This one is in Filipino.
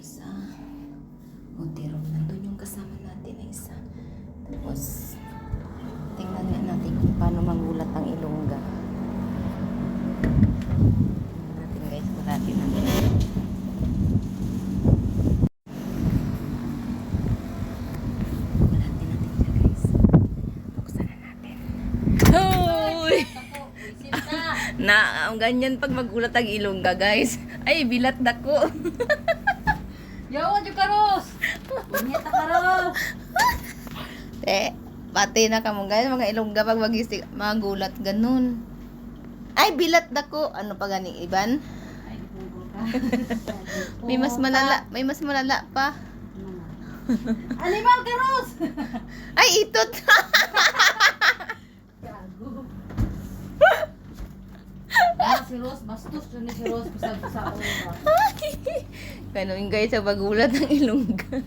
isa. Montero, nandun yung kasama natin na isa. Tapos, tingnan nga natin kung paano magulat ang ilongga. Tingnan natin guys, natin natin. Natin natin siya guys. Buksan na natin. Hoy! Na, ang ganyan pag magulat ang ilongga guys. Ay, bilat dako. Yawa, Jukaros! Punyeta Karos! Pati na ka mo guys, mga ilongga pag magulat ganun. Ay, bilat dako. Ano pa ganing iban? Ay, pungkol ka. May mas malala pa. Animal Karos! Ay, itot. Gago. Si Rose, bastos na ni si Rose. Pasag sa ulo. Ganun guys, sa magulat ang ilongga.